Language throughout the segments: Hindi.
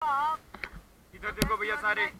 इधर देखो भैया सारे।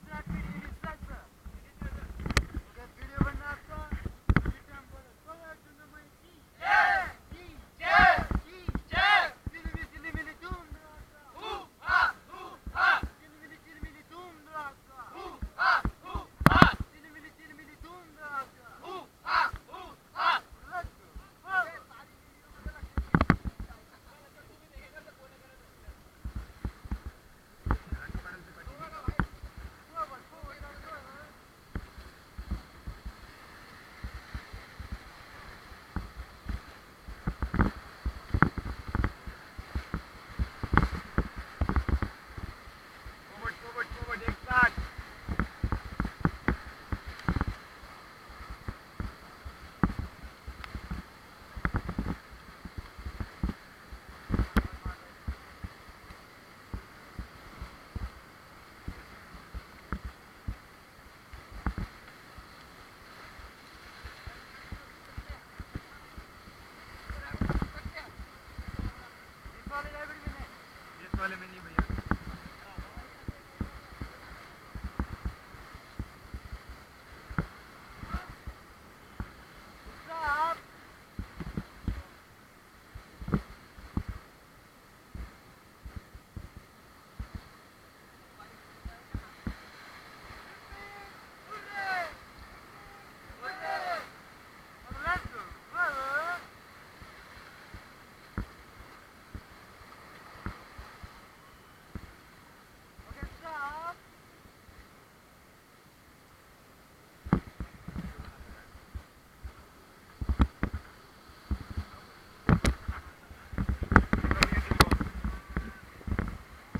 वाले में नहीं भैया।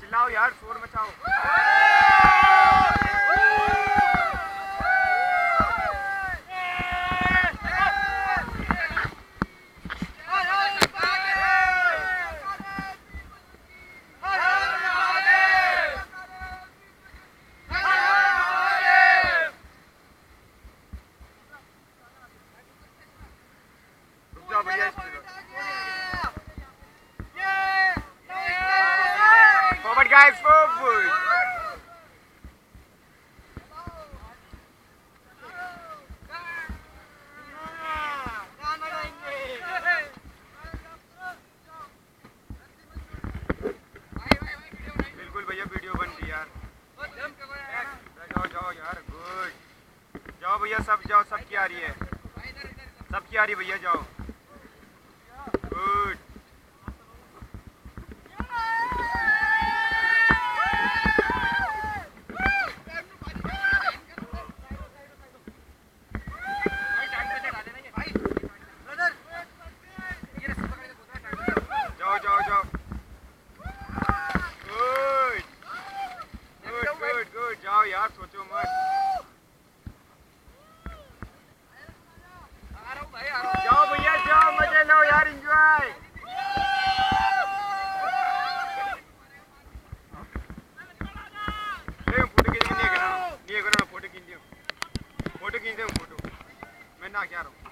चिल्लाओ यार, शोर मचाओ। रुक जाओ भैया, forward guys, forward. बिल्कुल भैया, वीडियो बन रही यार। जाओ जाओ यार, गुड। जाओ भैया, सब जाओ, सबकी आ रही है, सबकी आ रही है भैया, जाओ। गुड। जाओ जाओ जाओ, गुड गुड गुड गुड। जाओ यार, सोचो मत, जाओ भैया जाओ, मजे लो यार, एंजॉय। फोटो खींच, नहीं करो, फोटो खींच, फोटो खींच, फोटो मैं ना क्या रहा हूँ।